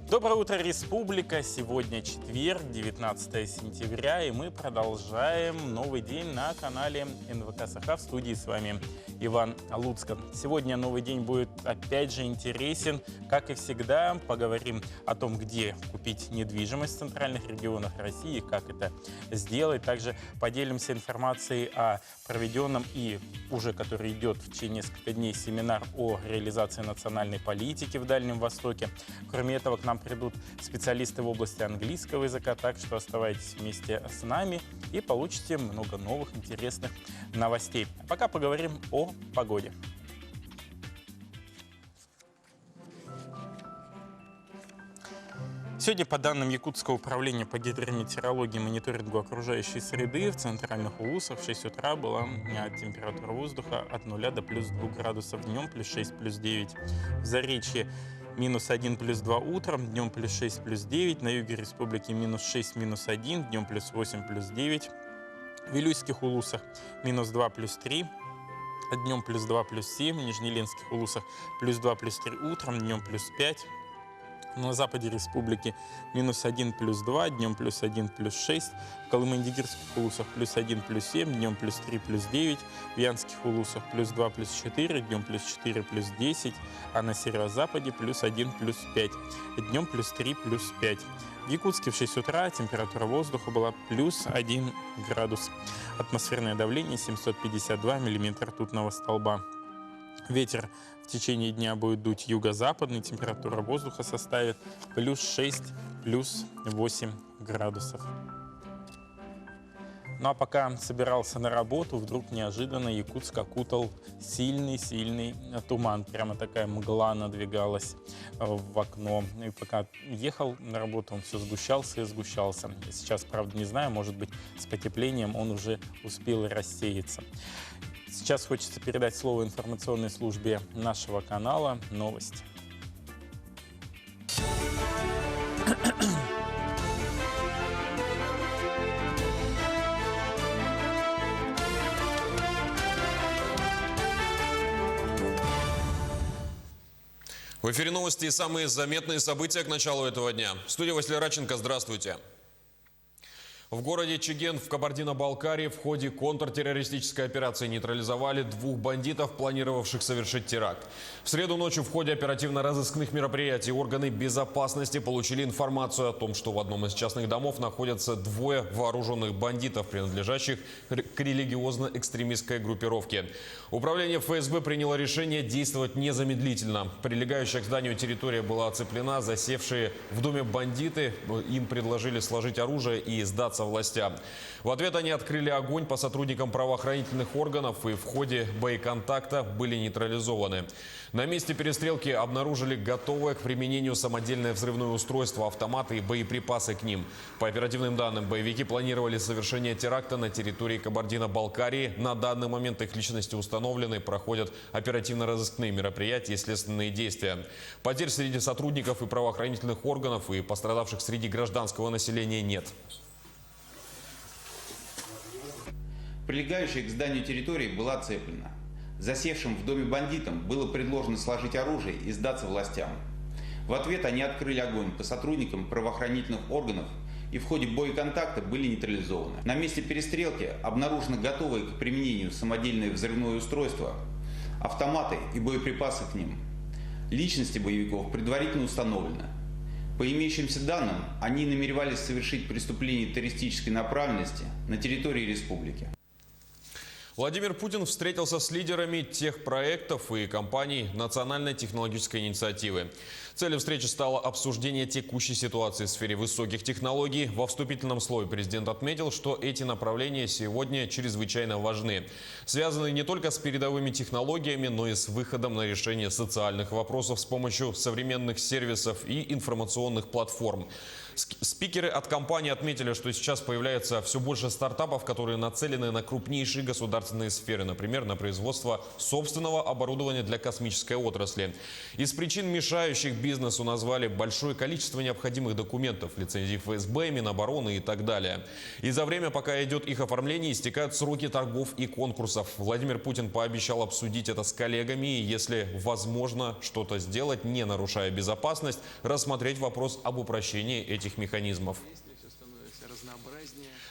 Доброе утро, Республика! Сегодня четверг, 19 сентября, и мы продолжаем новый день на канале НВК Саха. В студии с вами Иван Луцкан. Сегодня новый день будет опять же интересен. Как и всегда, поговорим о том, где купить недвижимость в центральных регионах России, как это сделать. Также поделимся информацией о проведенном и уже который идет в течение нескольких дней семинар о реализации национальной политики в Дальнем Востоке. Кроме этого, к нам придут специалисты в области английского языка, так что оставайтесь вместе с нами и получите много новых интересных новостей. А пока поговорим о погоде. Сегодня, по данным Якутского управления по гидрометеорологии и мониторингу окружающей среды, в центральных улусах в 6 утра была температура воздуха от 0 до плюс 2 градусов днем, плюс 6, плюс 9. В Заречье минус 1, плюс 2 утром, днем плюс 6, плюс 9. На юге республики минус 6, минус 1, днем плюс 8, плюс 9. В Вилюйских улусах минус 2, плюс 3. Днем плюс 2, плюс 7. В Нижнеленских улусах плюс 2, плюс 3 утром, днем плюс 5. На западе республики минус 1, плюс 2, днем плюс 1, плюс 6. В Колыму-Индигирских улусах плюс 1, плюс 7, днем плюс 3, плюс 9. В Янских улусах плюс 2, плюс 4, днем плюс 4, плюс 10. А на северо-западе плюс 1, плюс 5, днем плюс 3, плюс 5. В Якутске в 6 утра температура воздуха была плюс 1 градус. Атмосферное давление 752 миллиметра ртутного столба. Ветер в течение дня будет дуть юго-западный, температура воздуха составит плюс 6, плюс 8 градусов. Ну а пока собирался на работу, вдруг неожиданно Якутск окутал сильный туман. Прямо такая мгла надвигалась в окно. И пока ехал на работу, он все сгущался и сгущался. Сейчас, правда, не знаю, может быть, с потеплением он уже успел рассеяться. Сейчас хочется передать слово информационной службе нашего канала «Новости». В эфире новости и самые заметные события к началу этого дня. В студии Василий Радченко. Здравствуйте. В городе Чеген в Кабардино-Балкарии в ходе контртеррористической операции нейтрализовали 2 бандитов, планировавших совершить теракт. В среду ночью в ходе оперативно-розыскных мероприятий органы безопасности получили информацию о том, что в одном из частных домов находятся 2 вооруженных бандитов, принадлежащих к религиозно-экстремистской группировке. Управление ФСБ приняло решение действовать незамедлительно. Прилегающая к зданию территория была оцеплена, засевшие в доме бандиты им предложили сложить оружие и сдаться властям. В ответ они открыли огонь по сотрудникам правоохранительных органов и в ходе боеконтакта были нейтрализованы. На месте перестрелки обнаружили готовое к применению самодельное взрывное устройство, автоматы и боеприпасы к ним. По оперативным данным, боевики планировали совершение теракта на территории Кабардино-Балкарии. На данный момент их личности установлены, проходят оперативно-розыскные мероприятия и следственные действия. Потерь среди сотрудников и правоохранительных органов и пострадавших среди гражданского населения нет. Прилегающая к зданию территории была оцеплена. Засевшим в доме бандитам было предложено сложить оружие и сдаться властям. В ответ они открыли огонь по сотрудникам правоохранительных органов и в ходе боеконтакта были нейтрализованы. На месте перестрелки обнаружено готовое к применению самодельное взрывное устройство, автоматы и боеприпасы к ним. Личности боевиков предварительно установлены. По имеющимся данным, они намеревались совершить преступление террористической направленности на территории республики. Владимир Путин встретился с лидерами тех проектов и компаний национальной технологической инициативы. Целью встречи стало обсуждение текущей ситуации в сфере высоких технологий. Во вступительном слове президент отметил, что эти направления сегодня чрезвычайно важны. Связаны не только с передовыми технологиями, но и с выходом на решение социальных вопросов с помощью современных сервисов и информационных платформ. Спикеры от компании отметили, что сейчас появляется все больше стартапов, которые нацелены на крупнейшие государственные сферы, например, на производство собственного оборудования для космической отрасли. Из причин, мешающих бизнесу, назвали большое количество необходимых документов, лицензий ФСБ, Минобороны и так далее. И за время, пока идет их оформление, истекают сроки торгов и конкурсов. Владимир Путин пообещал обсудить это с коллегами и, если возможно, что-то сделать, не нарушая безопасность, рассмотреть вопрос об упрощении этих механизмов.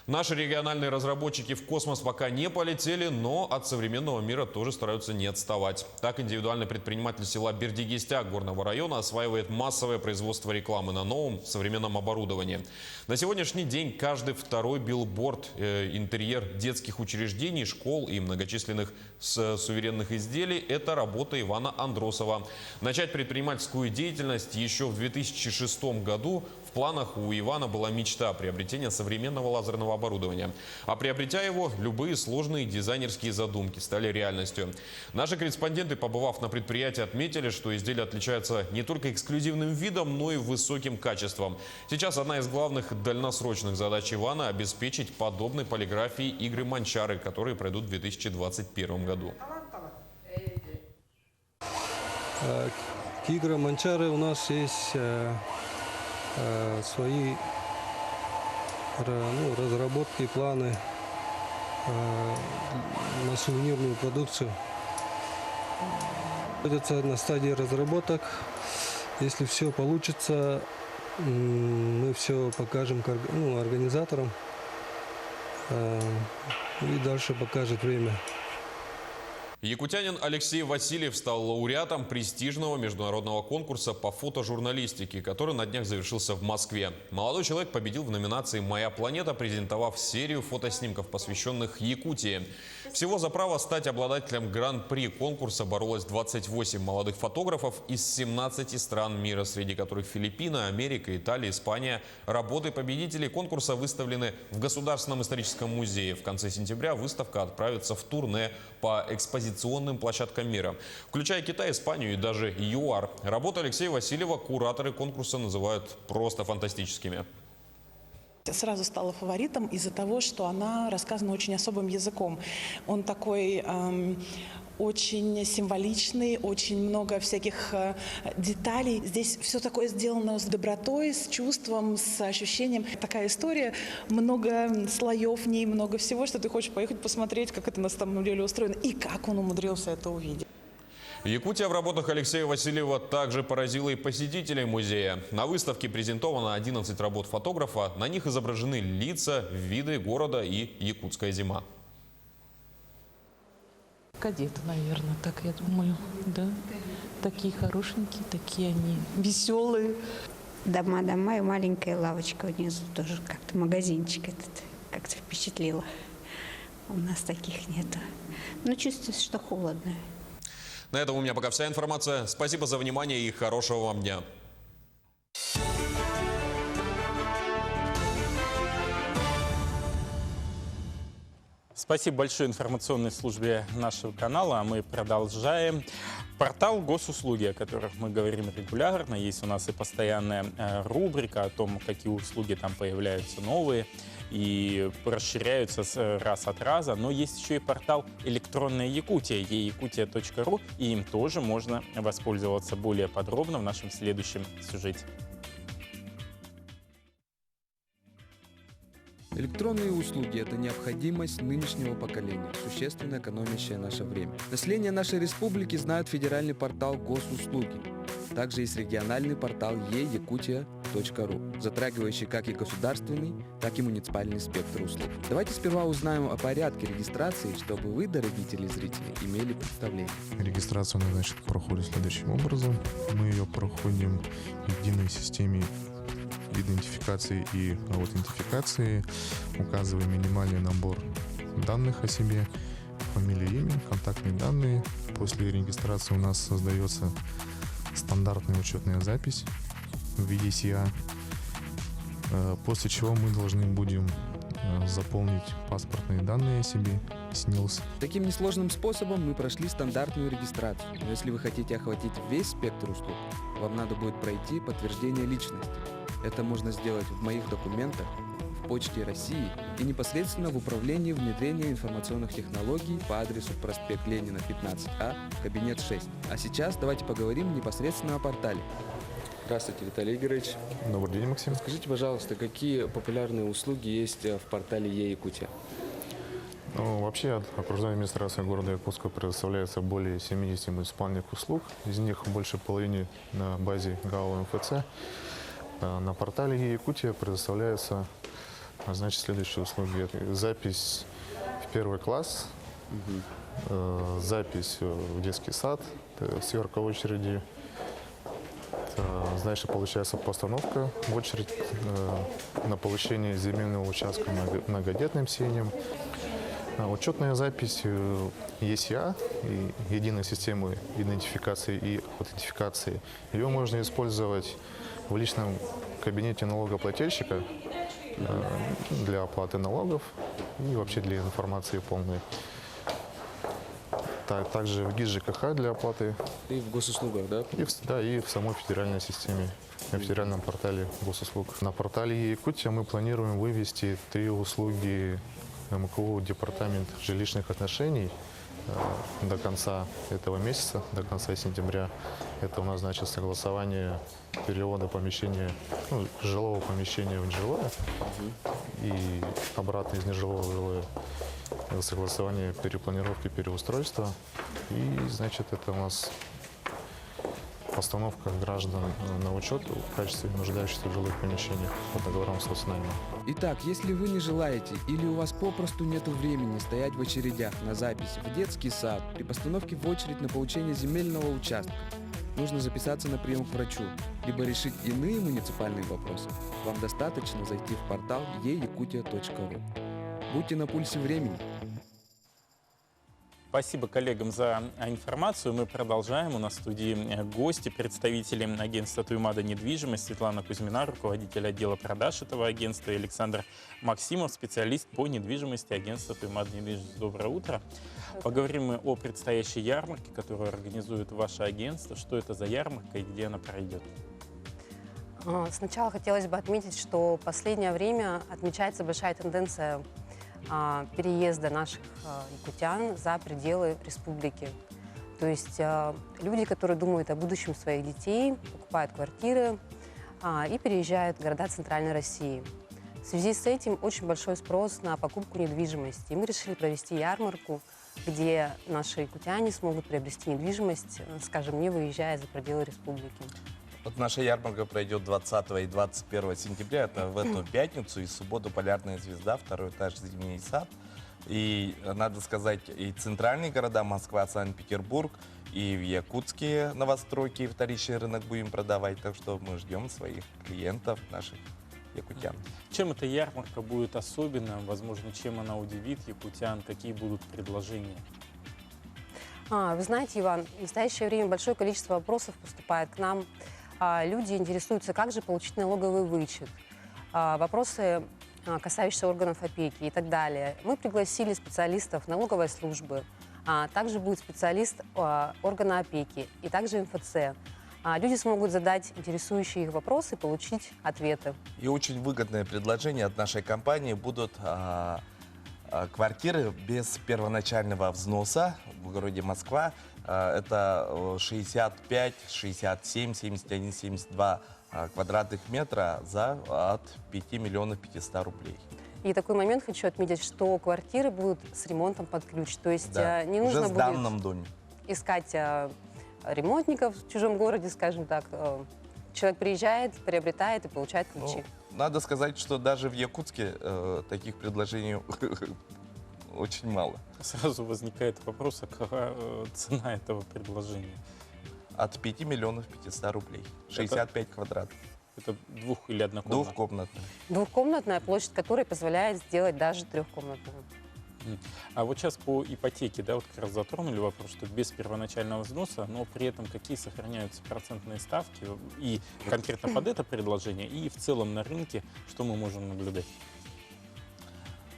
Наши региональные разработчики в космос пока не полетели, но от современного мира тоже стараются не отставать. Так, индивидуальный предприниматель села Бердигистяк горного района осваивает массовое производство рекламы на новом современном оборудовании. На сегодняшний день каждый второй билборд, интерьер детских учреждений, школ и многочисленных суверенных изделий – это работа Ивана Андросова. Начать предпринимательскую деятельность еще в 2006 году в планах у Ивана была мечта приобретения современного лазерного оборудования. А приобретя его, любые сложные дизайнерские задумки стали реальностью. Наши корреспонденты, побывав на предприятии, отметили, что изделие отличается не только эксклюзивным видом, но и высоким качеством. Сейчас одна из главных дальносрочных задач Ивана – обеспечить подобной полиграфии игры «Манчары», которые пройдут в 2021 году. К играм «Манчары» у нас есть свои разработки, планы на сувенирную продукцию. Находится на стадии разработок. Если все получится, мы все покажем организаторам, и дальше покажет время. Якутянин Алексей Васильев стал лауреатом престижного международного конкурса по фотожурналистике, который на днях завершился в Москве. Молодой человек победил в номинации «Моя планета», презентовав серию фотоснимков, посвященных Якутии. Всего за право стать обладателем гран-при конкурса боролось 28 молодых фотографов из 17 стран мира, среди которых Филиппины, Америка, Италия, Испания. Работы победителей конкурса выставлены в Государственном историческом музее. В конце сентября выставка отправится в турне по экспозиционным площадкам мира, включая Китай, Испанию и даже ЮАР. Работы Алексея Васильева кураторы конкурса называют просто фантастическими. Сразу стала фаворитом из-за того, что она рассказана очень особым языком. Он такой очень символичный, очень много всяких деталей. Здесь все такое сделано с добротой, с чувством, с ощущением. Такая история, много слоев в ней, много всего, что ты хочешь поехать посмотреть, как это на самом деле устроено и как он умудрился это увидеть. Якутия в работах Алексея Васильева также поразила и посетителей музея. На выставке презентовано 11 работ фотографа. На них изображены лица, виды города и якутская зима. Кадеты, наверное, так я думаю, да. Такие хорошенькие, такие они веселые. Дома и маленькая лавочка внизу тоже как-то магазинчик этот как-то впечатлило. У нас таких нету. Но чувствуется, что холодно. На этом у меня пока вся информация. Спасибо за внимание и хорошего вам дня. Спасибо большое информационной службе нашего канала. А мы продолжаем. Портал госуслуги, о которых мы говорим регулярно. Есть у нас и постоянная рубрика о том, какие услуги там появляются новые и расширяются раз от раза. Но есть еще и портал «Электронная Якутия» eyakutia.ru, и им тоже можно воспользоваться более подробно в нашем следующем сюжете. Электронные услуги – это необходимость нынешнего поколения, существенно экономящая наше время. Население нашей республики знает федеральный портал госуслуги. Также есть региональный портал eyakutia.ru, затрагивающий как и государственный, так и муниципальный спектр услуг. Давайте сперва узнаем о порядке регистрации, чтобы вы, дорогие телезрители, имели представление. Регистрация у нас, проходит следующим образом. Мы ее проходим в единой системе идентификации и аутентификации, указывая минимальный набор данных о себе, фамилия, имя, контактные данные. После регистрации у нас создается стандартная учетная запись в виде СИА, после чего мы должны будем заполнить паспортные данные о себе, СНИЛС. Таким несложным способом мы прошли стандартную регистрацию. Но если вы хотите охватить весь спектр услуг, вам надо будет пройти подтверждение личности. Это можно сделать в «Моих документах», в Почте России и непосредственно в Управлении внедрения информационных технологий по адресу проспект Ленина, 15А, кабинет 6. А сейчас давайте поговорим непосредственно о портале. Здравствуйте, Виталий Игоревич. Добрый день, Максим. Скажите, пожалуйста, какие популярные услуги есть в портале Е-Якутия? Ну, вообще, окружной администрации города Якутска предоставляется более 70 муниципальных услуг. Из них больше половины на базе ГАО МФЦ. На портале Е-Якутия предоставляются, значит, следующие услуги. Это запись в первый класс, запись в детский сад, сверка очереди. Дальше получается постановка в очередь на получение земельного участка многодетным семьям. Учетная запись ЕСЯ, единой системы идентификации и аутентификации. Ее можно использовать в личном кабинете налогоплательщика для оплаты налогов и вообще для информации полной. Также в ГИС ЖКХ для оплаты. И в госуслугах, да? И в самой федеральной системе, на федеральном портале госуслуг. На портале Якутия мы планируем вывести 3 услуги МКУ Департамент жилищных отношений до конца этого месяца, до конца сентября. Это у нас, значит, согласование перевода помещения, жилого помещения в нежилое и обратно из нежилого в жилое. Согласование перепланировки, переустройства. И, значит, это у нас постановка граждан на учет в качестве нуждающихся в жилых помещениях по договорам соцнайма. Итак, если вы не желаете или у вас попросту нет времени стоять в очередях на запись в детский сад при постановке в очередь на получение земельного участка, нужно записаться на прием к врачу, либо решить иные муниципальные вопросы, вам достаточно зайти в портал eyakutia.ru. Будьте на пульсе времени. Спасибо коллегам за информацию. Мы продолжаем. У нас в студии гости, представители агентства Туймада недвижимость, Светлана Кузьмина, руководитель отдела продаж этого агентства, и Александр Максимов, специалист по недвижимости агентства Туймада недвижимость. Доброе утро. Поговорим мы о предстоящей ярмарке, которую организует ваше агентство. Что это за ярмарка и где она пройдет? Сначала хотелось бы отметить, что в последнее время отмечается большая тенденция переезда наших якутян за пределы республики. То есть люди, которые думают о будущем своих детей, покупают квартиры и переезжают в города Центральной России. В связи с этим очень большой спрос на покупку недвижимости. И мы решили провести ярмарку, где наши якутяне смогут приобрести недвижимость, скажем, не выезжая за пределы республики. Вот наша ярмарка пройдет 20 и 21 сентября, это в эту пятницу, и субботу «Полярная звезда», второй этаж «Зимний сад». И, надо сказать, и центральные города, Москва, Санкт-Петербург, и в Якутске новостройки, и вторичный рынок будем продавать. Так что мы ждем своих клиентов, наших якутян. Чем эта ярмарка будет особенна? Возможно, чем она удивит якутян? Какие будут предложения? Вы знаете, Иван, в настоящее время большое количество вопросов поступает к нам. Люди интересуются, как же получить налоговый вычет, вопросы, касающиеся органов опеки и так далее. Мы пригласили специалистов налоговой службы, также будет специалист органа опеки и также МФЦ. Люди смогут задать интересующие их вопросы и получить ответы. И очень выгодное предложение от нашей компании будут квартиры без первоначального взноса в городе Москва. Это 65, 67, 71, 72 квадратных метра от 5 миллионов 500 рублей. И такой момент хочу отметить, что квартиры будут с ремонтом под ключ. То есть не нужно уже в будет данном доме искать ремонтников в чужом городе, скажем так. Человек приезжает, приобретает и получает ключи. Надо сказать, что даже в Якутске таких предложений очень мало. Сразу возникает вопрос, а какая цена этого предложения? От 5 миллионов 500 рублей. 65 квадратов. Это двух- или однокомнатная? Двухкомнатная. Двухкомнатная, площадь которой позволяет сделать даже трехкомнатную. А вот сейчас по ипотеке, да, вот как раз затронули вопрос, что без первоначального взноса, но при этом какие сохраняются процентные ставки и конкретно под это предложение, и в целом на рынке, что мы можем наблюдать?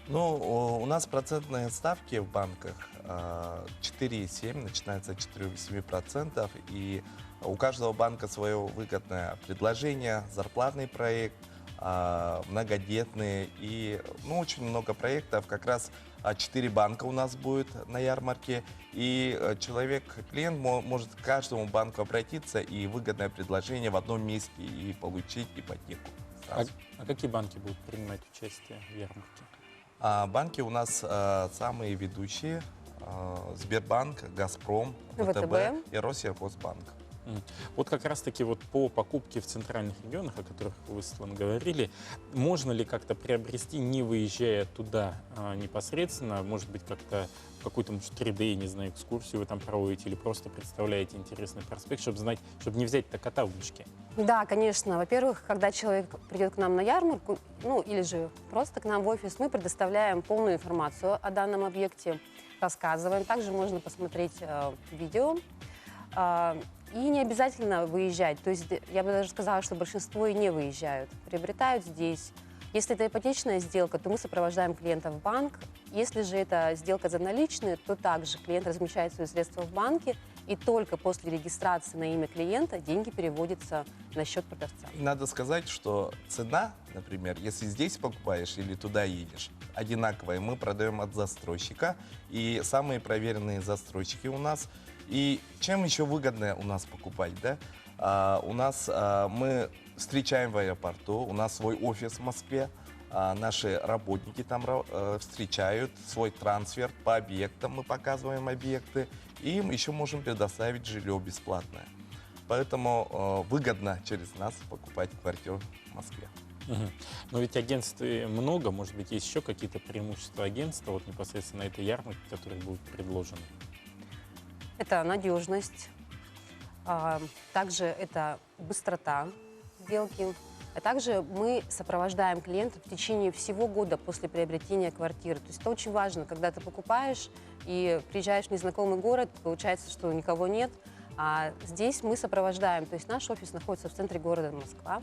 Ну, у нас процентные ставки в банках 4,7, начинается от 4,7%, и У каждого банка свое выгодное предложение, зарплатный проект, многодетные и очень много проектов. Как раз 4 банка у нас будет на ярмарке, и клиент может к каждому банку обратиться и выгодное предложение в одном месте и получить ипотеку. А какие банки будут принимать участие в ярмарке? Банки у нас самые ведущие: Сбербанк, Газпром, ВТБ. ВТБ и Россельхозбанк. Вот как раз-таки вот по покупке в центральных регионах, о которых вы, Светлана, говорили, можно ли как-то приобрести, не выезжая туда непосредственно, может быть, как-то какую-то, может, 3D, не знаю, экскурсию вы там проводите или просто представляете интересный проспект, чтобы знать, чтобы не взять-то кота в мешке? Да, конечно. Во-первых, когда человек придет к нам на ярмарку, или же просто к нам в офис, мы предоставляем полную информацию о данном объекте, рассказываем. Также можно посмотреть видео. И не обязательно выезжать. То есть я бы даже сказала, что большинство и не выезжают. Приобретают здесь. Если это ипотечная сделка, то мы сопровождаем клиента в банк. Если же это сделка за наличные, то также клиент размещает свои средства в банке, и только после регистрации на имя клиента деньги переводятся на счет продавца. И надо сказать, что цена, например, если здесь покупаешь или туда едешь, одинаковая. Мы продаем от застройщика, и самые проверенные застройщики у нас. И чем еще выгодно у нас покупать, да? Мы встречаем в аэропорту, у нас свой офис в Москве, наши работники там встречают, свой трансфер по объектам, мы показываем объекты, и им еще можем предоставить жилье бесплатное. Поэтому выгодно через нас покупать квартиру в Москве. Но ведь агентств много, может быть, есть еще какие-то преимущества агентства вот непосредственно на этой ярмарке, которые будут предложены? Это надежность, также это быстрота сделки. А также мы сопровождаем клиента в течение всего года после приобретения квартиры. То есть это очень важно, когда ты покупаешь и приезжаешь в незнакомый город, получается, что никого нет. А здесь мы сопровождаем, то есть наш офис находится в центре города Москва.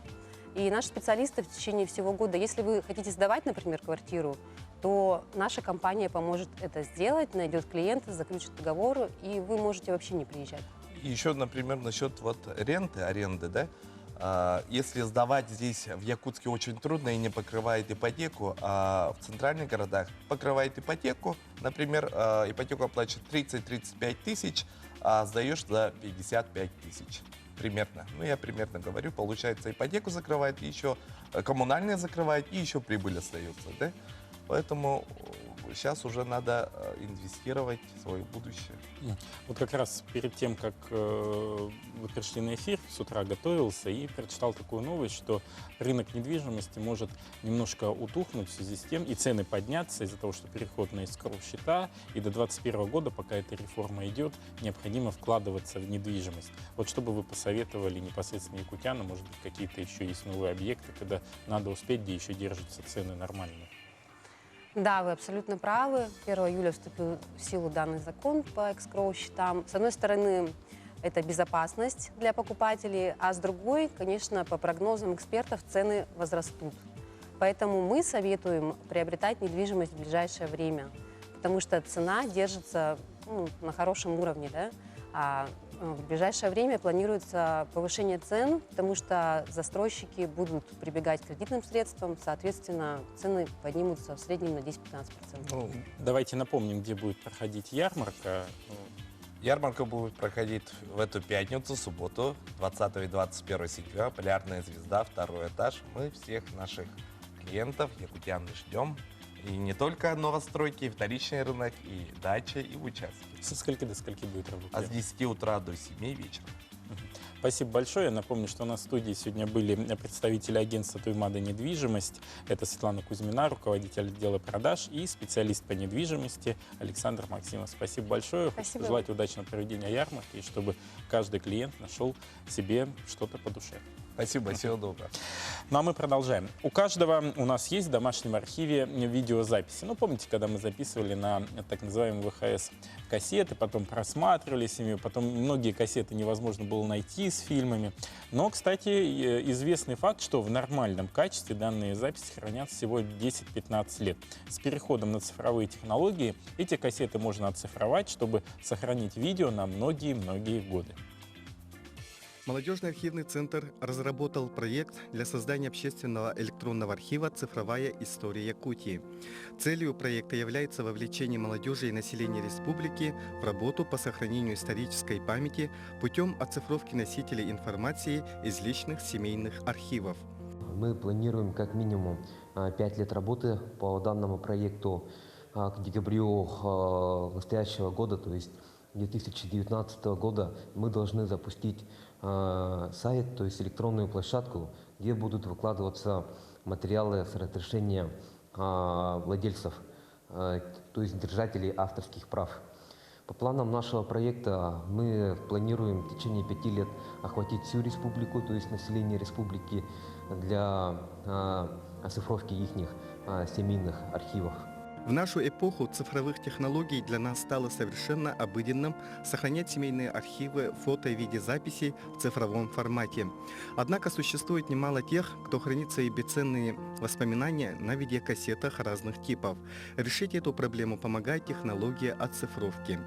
И наши специалисты в течение всего года, если вы хотите сдавать, например, квартиру, то наша компания поможет это сделать, найдет клиента, заключит договор, и вы можете вообще не приезжать. И еще, например, насчет аренды, да? Если сдавать здесь в Якутске очень трудно и не покрывает ипотеку, а в центральных городах покрывает ипотеку, например, ипотеку оплачивает 30-35 тысяч, а сдаешь за 55 тысяч. Примерно. Я примерно говорю, получается, ипотеку закрывает, и еще коммунальные закрывает, и еще прибыль остается, да? Поэтому сейчас уже надо инвестировать в свое будущее. Вот как раз перед тем, как вы пришли на эфир, с утра готовился и прочитал такую новость, что рынок недвижимости может немножко утухнуть в связи с тем, и цены подняться из-за того, что переход на эскроу-счета, и до 2021 года, пока эта реформа идет, необходимо вкладываться в недвижимость. Вот что бы вы посоветовали непосредственно якутянам, может быть, какие-то еще есть новые объекты, когда надо успеть, где еще держатся цены нормальные? Да, вы абсолютно правы. 1 июля вступил в силу данный закон по эскроу-счетам. С одной стороны, это безопасность для покупателей, а с другой, конечно, по прогнозам экспертов, цены возрастут. Поэтому мы советуем приобретать недвижимость в ближайшее время, потому что цена держится на хорошем уровне, да? А в ближайшее время планируется повышение цен, потому что застройщики будут прибегать к кредитным средствам, соответственно, цены поднимутся в среднем на 10-15%. Давайте напомним, где будет проходить ярмарка. Ярмарка будет проходить в эту пятницу, субботу, 20 и 21 сентября. Полярная звезда, 2-й этаж. Мы всех наших клиентов, якутян, ждем. И не только новостройки, и вторичный рынок, и дачи, и участки. Со скольки до скольки будет работать? А с 10 утра до 7 вечера. Спасибо большое. Я напомню, что у нас в студии сегодня были представители агентства «Туймада недвижимость». Это Светлана Кузьмина, руководитель отдела продаж, и специалист по недвижимости Александр Максимов. Спасибо большое. Спасибо. Желаю удачного проведения ярмарки, и чтобы каждый клиент нашел себе что-то по душе. Спасибо, всего доброго. Ну а мы продолжаем. У каждого у нас есть в домашнем архиве видеозаписи. Помните, когда мы записывали на так называемые ВХС кассеты, потом просматривали семью, потом многие кассеты невозможно было найти с фильмами. Но, кстати, известный факт, что в нормальном качестве данные записи хранятся всего 10-15 лет. С переходом на цифровые технологии эти кассеты можно оцифровать, чтобы сохранить видео на многие-многие годы. Молодежный архивный центр разработал проект для создания общественного электронного архива «Цифровая история Якутии». Целью проекта является вовлечение молодежи и населения республики в работу по сохранению исторической памяти путем оцифровки носителей информации из личных семейных архивов. Мы планируем как минимум 5 лет работы по данному проекту. К декабрю настоящего года, то есть 2019 года, мы должны запустить сайт, то есть электронную площадку, где будут выкладываться материалы с разрешения владельцев, то есть держателей авторских прав. По планам нашего проекта мы планируем в течение 5 лет охватить всю республику, то есть население республики, для оцифровки их семейных архивов. В нашу эпоху цифровых технологий для нас стало совершенно обыденным сохранять семейные архивы, фото и видеозаписи в цифровом формате. Однако существует немало тех, кто хранит свои бесценные воспоминания на видеокассетах разных типов. Решить эту проблему помогает технология оцифровки.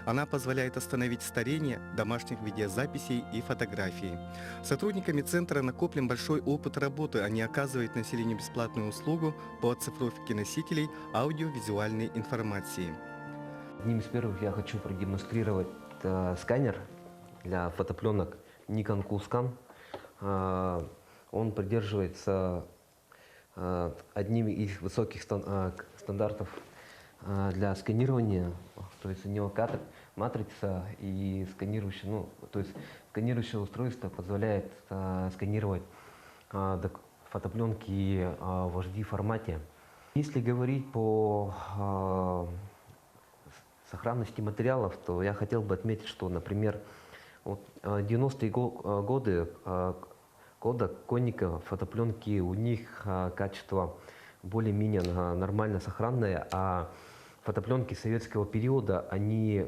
Она позволяет остановить старение домашних видеозаписей и фотографий. Сотрудниками центра накоплен большой опыт работы. Они оказывают населению бесплатную услугу по оцифровке носителей аудиовизуальной информации. Одним из первых я хочу продемонстрировать сканер для фотопленок Nikon Coolscan. Он придерживается одним из высоких стандартов для сканирования. То есть у него матрица и сканирующее, то есть сканирующее устройство позволяет сканировать фотопленки в HD формате. Если говорить по сохранности материалов, то я хотел бы отметить, что, например, 90-е годы Konica фотопленки, у них качество более-менее нормально сохранное, а фотопленки советского периода, они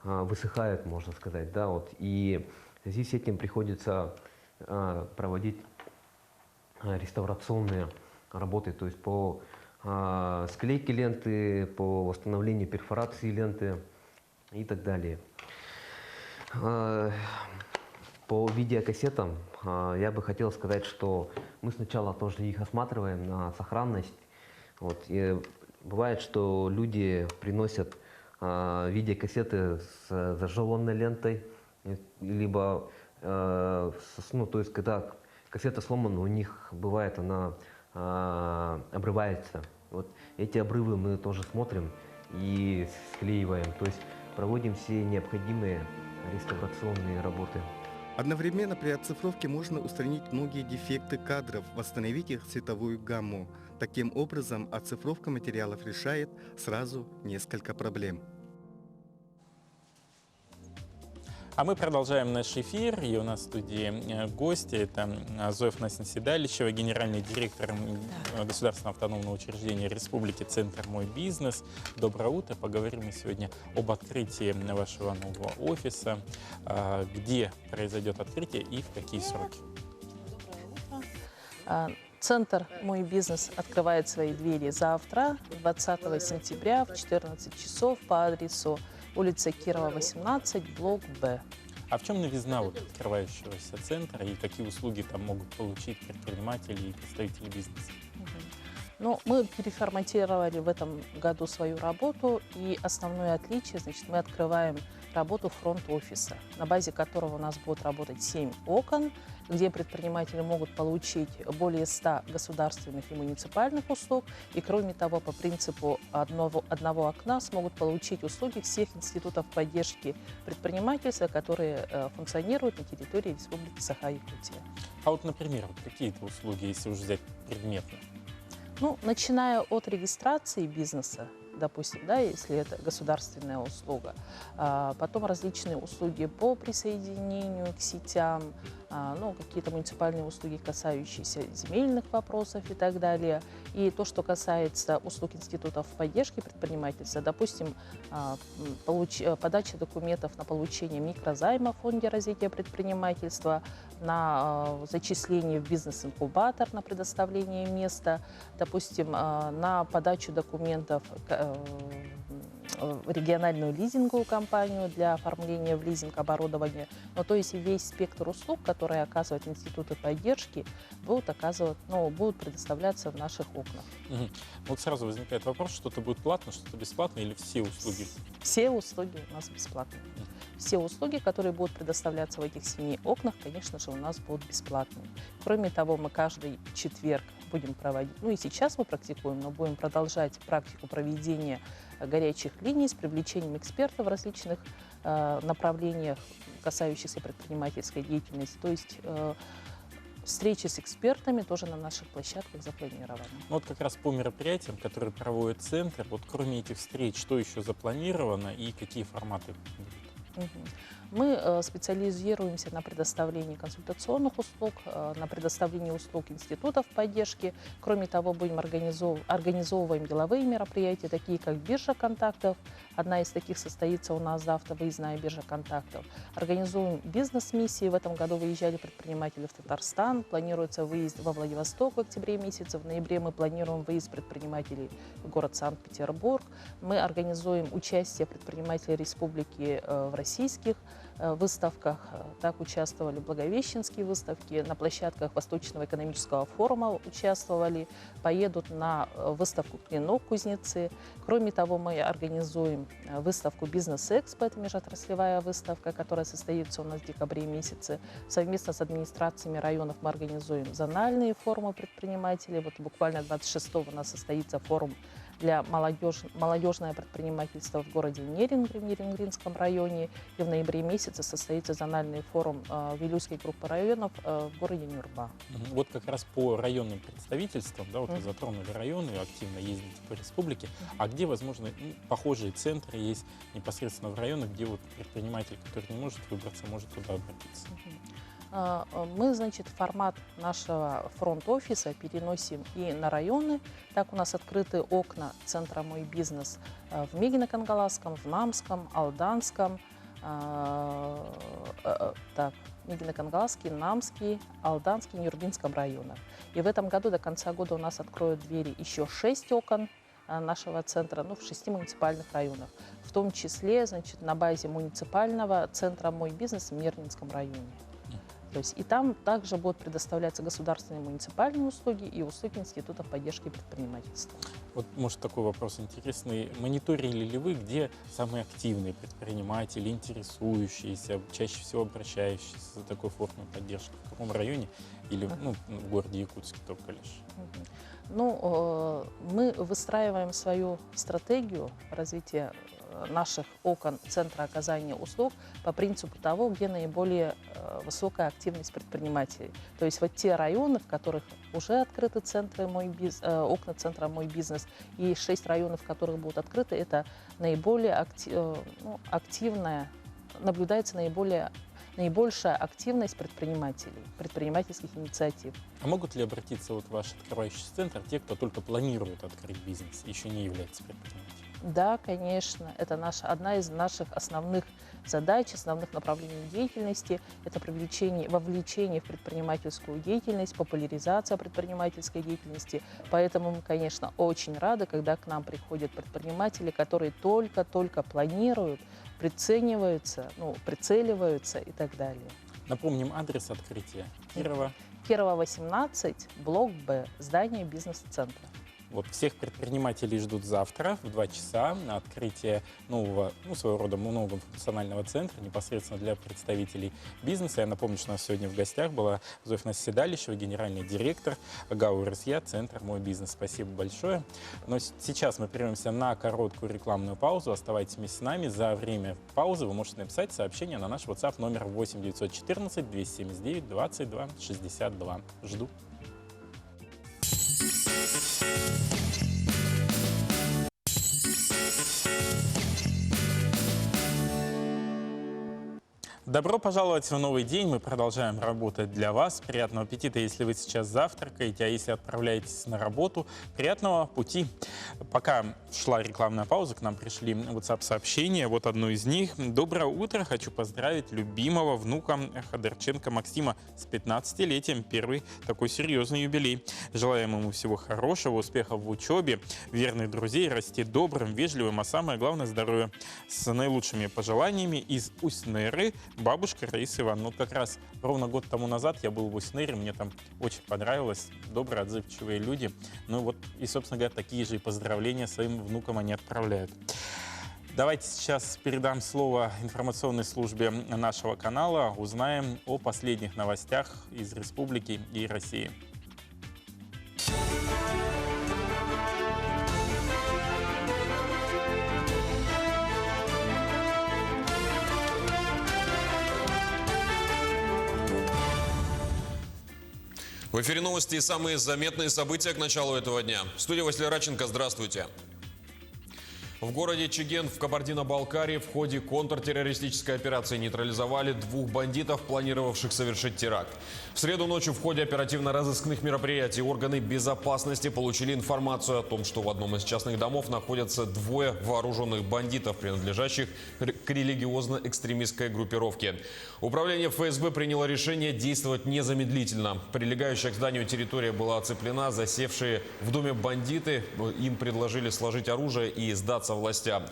высыхают, можно сказать, да, вот, и в связи с этим приходится проводить реставрационные работы, то есть по склейке ленты, по восстановлению перфорации ленты и так далее. По видеокассетам я бы хотел сказать, что мы сначала тоже их осматриваем на сохранность. Вот. И бывает, что люди приносят видеокассеты с зажеванной лентой, либо, то есть когда кассета сломана, у них бывает она обрывается. Вот эти обрывы мы тоже смотрим и склеиваем, то есть проводим все необходимые реставрационные работы. Одновременно при оцифровке можно устранить многие дефекты кадров, восстановить их цветовую гамму. Таким образом, оцифровка материалов решает сразу несколько проблем. А мы продолжаем наш эфир, и у нас в студии гости. Это Зоя Афанасьевна Седалищева, генеральный директор Государственного автономного учреждения Республики «Центр Мой Бизнес». Доброе утро. Поговорим мы сегодня об открытии вашего нового офиса, где произойдет открытие и в какие сроки. Доброе утро. Центр «Мой бизнес» открывает свои двери завтра, 20 сентября в 14 часов по адресу улица Кирова, 18, блок Б. А в чем новизна открывающегося центра и какие услуги там могут получить предприниматели и представители бизнеса? Ну, мы переформатировали в этом году свою работу, и основное отличие, значит, мы открываем работу фронт-офиса, на базе которого у нас будет работать 7 окон, где предприниматели могут получить более 100 государственных и муниципальных услуг, и кроме того, по принципу одного окна смогут получить услуги всех институтов поддержки предпринимательства, которые функционируют на территории Республики Саха-Якутия. А вот, например, какие это услуги, если уж взять предметно? Ну, начиная от регистрации бизнеса, допустим, да, если это государственная услуга, потом различные услуги по присоединению к сетям, ну, какие-то муниципальные услуги, касающиеся земельных вопросов и так далее. И то, что касается услуг институтов поддержки предпринимательства, допустим, подача документов на получение микрозайма в Фонде развития предпринимательства, на зачисление в бизнес-инкубатор, на предоставление места, допустим, на подачу документов региональную лизинговую компанию для оформления в лизинг оборудования. Ну, то есть весь спектр услуг, которые оказывают институты поддержки, будут предоставляться в наших окнах. Вот сразу возникает вопрос, что-то будет платно, что-то бесплатно или все услуги? Все услуги у нас бесплатные. Все услуги, которые будут предоставляться в этих 7 окнах, конечно же, у нас будут бесплатные. Кроме того, мы каждый четверг будем проводить, ну и сейчас мы практикуем, но будем продолжать практику проведения горячих линий с привлечением экспертов в различных направлениях, касающихся предпринимательской деятельности. То есть встречи с экспертами тоже на наших площадках запланированы. Ну, вот как раз по мероприятиям, которые проводит центр, вот кроме этих встреч, что еще запланировано и какие форматы будут? Мы специализируемся на предоставлении консультационных услуг, на предоставлении услуг институтов поддержки. Кроме того, будем организовываем деловые мероприятия, такие как биржа контактов. Одна из таких состоится у нас завтра, выездная биржа контактов. Организуем бизнес-миссии. В этом году выезжали предприниматели в Татарстан. Планируется выезд во Владивосток в октябре месяце. В ноябре мы планируем выезд предпринимателей в город Санкт-Петербург. Мы организуем участие предпринимателей республики в российских выставках. Так участвовали в Благовещенские выставки, на площадках Восточного экономического форума участвовали, поедут на выставку «Клинок-Кузнецы». Кроме того, мы организуем выставку «Бизнес-Экспо», это межотраслевая выставка, которая состоится у нас в декабре месяце. Совместно с администрациями районов мы организуем зональные форумы предпринимателей. Вот буквально 26-го у нас состоится форум для молодежное предпринимательство в городе Неринг, в Нерингринском районе. И в ноябре месяце состоится зональный форум Вилюйской группы районов в городе Нюрба. Вот как раз по районным представительствам, да, вот вы затронули районы, активно ездите по республике. А где, возможно, похожие центры есть непосредственно в районах, где вот предприниматель, который не может выбраться, может туда обратиться? Мы, значит, формат нашего фронт-офиса переносим и на районы. Так у нас открыты окна центра «Мой бизнес» в Мегино-Кангаласском, в Намском, Алданском, Мегино-Кангаласский, Намский, Алданский, Нюрбинском районах. И в этом году, до конца года, у нас откроют двери еще 6 окон нашего центра, в 6 муниципальных районах. В том числе, значит, на базе муниципального центра «Мой бизнес» в Мирнинском районе. То есть и там также будут предоставляться государственные муниципальные услуги и услуги институтов поддержки предпринимательства. Вот, может, такой вопрос интересный. Мониторили ли вы, где самые активные предприниматели, интересующиеся, чаще всего обращающиеся за такой формой поддержки? В каком районе или в городе Якутске только лишь? Мы выстраиваем свою стратегию развития наших окон Центра оказания услуг по принципу того, где наиболее высокая активность предпринимателей. То есть вот те районы, в которых уже открыты окна Центра «Мой бизнес», и 6 районов, в которых будут открыты, это наиболее активная, наблюдается наибольшая активность предпринимателей, предпринимательских инициатив. А могут ли обратиться в ваш открывающий центр те, кто только планирует открыть бизнес, еще не является предпринимателем? Да, конечно. Это одна из наших основных задач, основных направлений деятельности. Это вовлечение в предпринимательскую деятельность, популяризация предпринимательской деятельности. Поэтому мы, конечно, очень рады, когда к нам приходят предприниматели, которые только-только планируют, прицеливаются и так далее. Напомним адрес открытия. Кирова, 18, блок Б, здание бизнес-центра. Вот всех предпринимателей ждут завтра в 2 часа на открытие нового, своего рода многофункционального центра непосредственно для представителей бизнеса. Я напомню, что у нас сегодня в гостях была Зофья Седалищева, генеральный директор ГАО РСЯ «Центр Мой бизнес». Спасибо большое. Но сейчас мы прервемся на короткую рекламную паузу. Оставайтесь вместе с нами. За время паузы вы можете написать сообщение на наш WhatsApp номер 8 914 279 22 62. Жду. Добро пожаловать в новый день. Мы продолжаем работать для вас. Приятного аппетита, если вы сейчас завтракаете, а если отправляетесь на работу, приятного пути. Пока шла рекламная пауза, к нам пришли WhatsApp-сообщения. Вот одно из них. Доброе утро. Хочу поздравить любимого внука Ходорченко Максима с 15-летием. Первый такой серьезный юбилей. Желаем ему всего хорошего, успехов в учебе, верных друзей, расти добрым, вежливым, а самое главное — здоровья. С наилучшими пожеланиями из Усть-Неры, бабушка Раиса Ивановна. Вот как раз ровно год тому назад я был в Усть-Нере, мне там очень понравилось. Добрые, отзывчивые люди. Ну вот, и, собственно говоря, такие же и поздравления своим внукам они отправляют. Давайте сейчас передам слово информационной службе нашего канала. Узнаем о последних новостях из республики и России. В эфире новости и самые заметные события к началу этого дня. В студии Василий Радченко. Здравствуйте. В городе Чеген в Кабардино-Балкарии в ходе контртеррористической операции нейтрализовали 2 бандитов, планировавших совершить теракт. В среду ночью в ходе оперативно-розыскных мероприятий органы безопасности получили информацию о том, что в одном из частных домов находятся 2 вооруженных бандитов, принадлежащих к религиозно-экстремистской группировке. Управление ФСБ приняло решение действовать незамедлительно. Прилегающая к зданию территория была оцеплена, засевшие в доме бандиты им предложили сложить оружие и сдаться властям.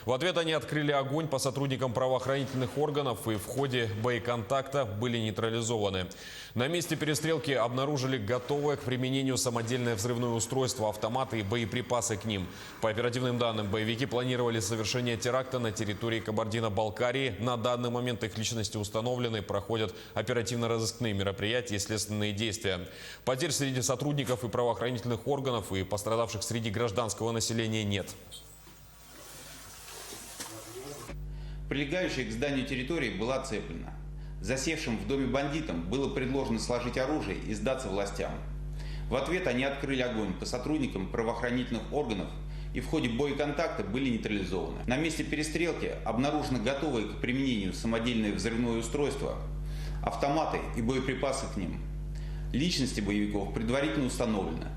В ответ они открыли огонь по сотрудникам правоохранительных органов и в ходе боеконтакта были нейтрализованы. На месте перестрелки обнаружили готовое к применению самодельное взрывное устройство, автоматы и боеприпасы к ним. По оперативным данным, боевики планировали совершение теракта на территории Кабардино-Балкарии. На данный момент их личности установлены, проходят оперативно-розыскные мероприятия и следственные действия. Потерь среди сотрудников и правоохранительных органов и пострадавших среди гражданского населения нет. Прилегающая к зданию территории была оцеплена. Засевшим в доме бандитам было предложено сложить оружие и сдаться властям. В ответ они открыли огонь по сотрудникам правоохранительных органов и в ходе боеконтакта были нейтрализованы. На месте перестрелки обнаружено готовые к применению самодельное взрывное устройство, автоматы и боеприпасы к ним. Личности боевиков предварительно установлены.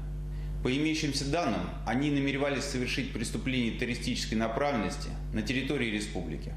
По имеющимся данным, они намеревались совершить преступление террористической направленности на территории республики.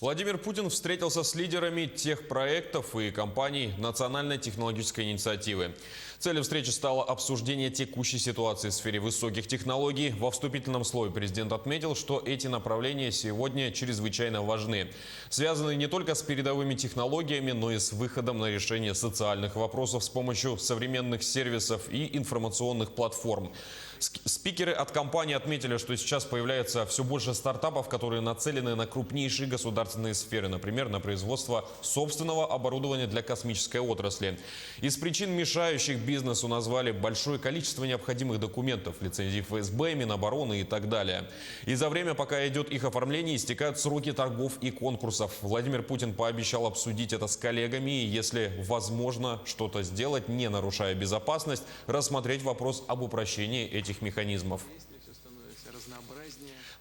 Владимир Путин встретился с лидерами тех проектов и компаний национальной технологической инициативы. Целью встречи стало обсуждение текущей ситуации в сфере высоких технологий. Во вступительном слове президент отметил, что эти направления сегодня чрезвычайно важны. Связаны не только с передовыми технологиями, но и с выходом на решение социальных вопросов с помощью современных сервисов и информационных платформ. Спикеры от компании отметили, что сейчас появляется все больше стартапов, которые нацелены на крупнейшие государственные сферы, например, на производство собственного оборудования для космической отрасли. Из причин, мешающих бизнесу, назвали большое количество необходимых документов, лицензий ФСБ, Минобороны и так далее. И за время, пока идет их оформление, истекают сроки торгов и конкурсов. Владимир Путин пообещал обсудить это с коллегами и, если возможно, что-то сделать, не нарушая безопасность, рассмотреть вопрос об упрощении этих механизмов.